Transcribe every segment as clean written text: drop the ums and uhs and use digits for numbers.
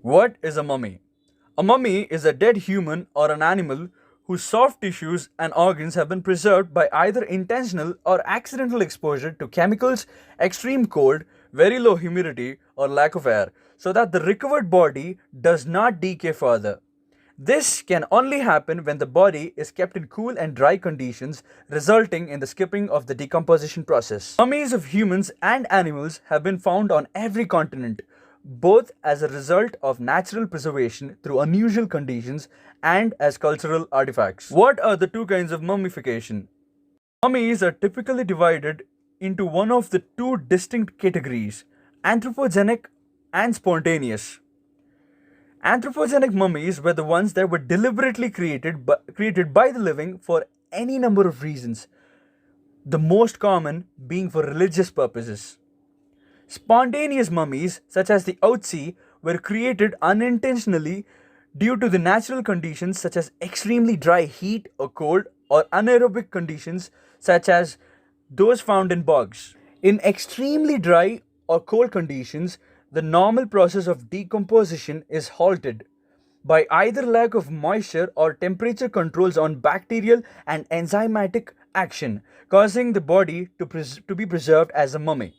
What is a mummy? A mummy is a dead human or an animal whose soft tissues and organs have been preserved by either intentional or accidental exposure to chemicals, extreme cold, very low humidity, or lack of air, so that the recovered body does not decay further. This can only happen when the body is kept in cool and dry conditions, resulting in the skipping of the decomposition process. Mummies of humans and animals have been found on every continent, both as a result of natural preservation through unusual conditions and as cultural artifacts. What are the two kinds of mummification? Mummies are typically divided into one of the two distinct categories: anthropogenic and spontaneous. Anthropogenic mummies were the ones that were deliberately created by the living for any number of reasons, the most common being for religious purposes. Spontaneous mummies, such as the Otzi, were created unintentionally due to the natural conditions such as extremely dry heat or cold, or anaerobic conditions such as those found in bogs. In extremely dry or cold conditions, the normal process of decomposition is halted by either lack of moisture or temperature controls on bacterial and enzymatic action, causing the body to be preserved as a mummy.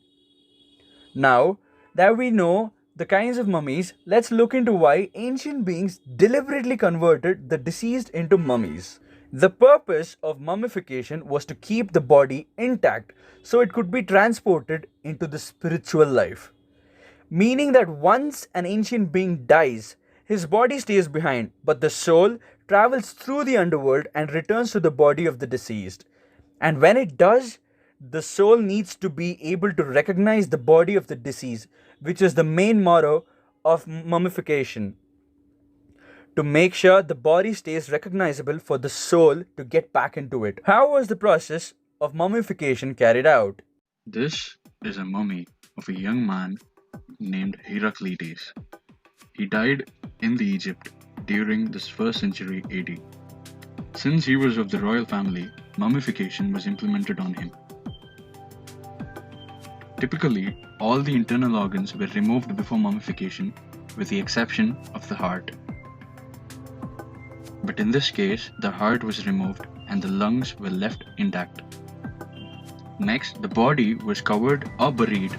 Now that we know the kinds of mummies, let's look into why ancient beings deliberately converted the deceased into mummies. The purpose of mummification was to keep the body intact so it could be transported into the spiritual life, meaning that once an ancient being dies, his body stays behind, but the soul travels through the underworld and returns to the body of the deceased. And when it does, the soul needs to be able to recognize the body of the deceased, which is the main motto of mummification, to make sure the body stays recognizable for the soul to get back into it. How was the process of mummification carried out? This is a mummy of a young man named Heraclides. He died in the Egypt during the 1st century AD. Since he was of the royal family, mummification was implemented on him. Typically, all the internal organs were removed before mummification, with the exception of the heart. But in this case, the heart was removed and the lungs were left intact. Next, the body was covered or buried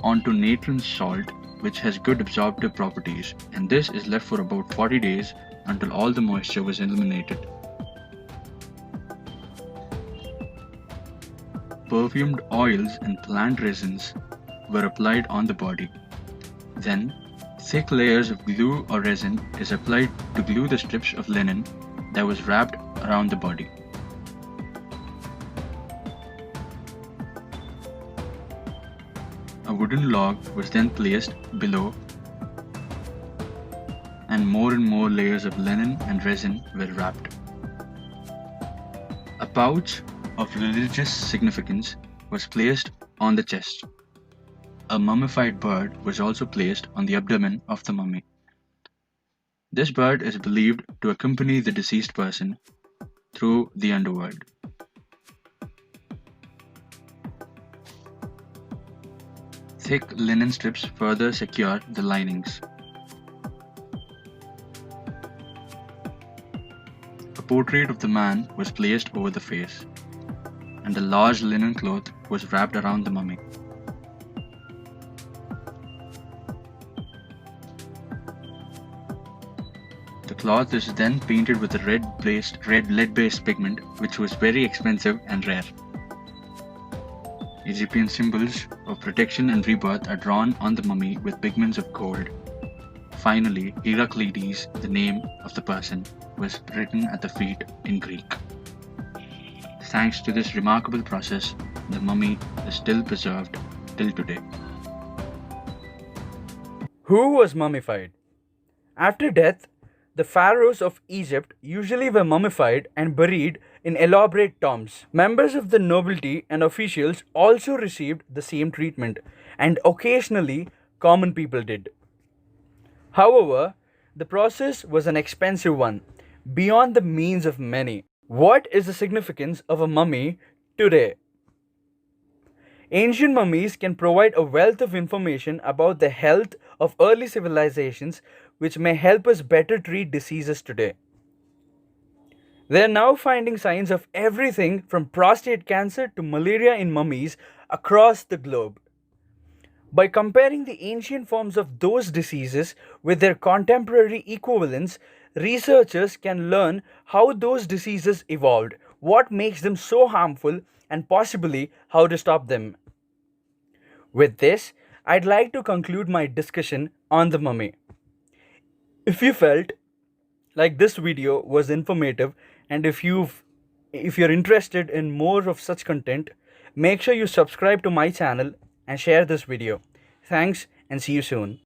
onto natron salt, which has good absorptive properties, and this is left for about 40 days until all the moisture was eliminated. Perfumed oils and plant resins were applied on the body. Then, thick layers of glue or resin is applied to glue the strips of linen that was wrapped around the body. A wooden log was then placed below, and more layers of linen and resin were wrapped. A pouch of religious significance was placed on the chest. A mummified bird was also placed on the abdomen of the mummy. This bird is believed to accompany the deceased person through the underworld. Thick linen strips further secure the linings. A portrait of the man was placed over the face, and a large linen cloth was wrapped around the mummy. The cloth is then painted with a red lead-based pigment, which was very expensive and rare. Egyptian symbols of protection and rebirth are drawn on the mummy with pigments of gold. Finally, Heraclides, the name of the person, was written at the feet in Greek. Thanks to this remarkable process, the mummy is still preserved till today. Who was mummified? After death, the pharaohs of Egypt usually were mummified and buried in elaborate tombs. Members of the nobility and officials also received the same treatment, and occasionally common people did. However, the process was an expensive one, beyond the means of many. What is the significance of a mummy today? Ancient mummies can provide a wealth of information about the health of early civilizations, which may help us better treat diseases today. They are now finding signs of everything from prostate cancer to malaria in mummies across the globe. By comparing the ancient forms of those diseases with their contemporary equivalents, researchers can learn how those diseases evolved, what makes them so harmful, and possibly how to stop them. With this, I'd like to conclude my discussion on the mummy. If you felt like this video was informative and if you're interested in more of such content, make sure you subscribe to my channel and share this video. Thanks and see you soon.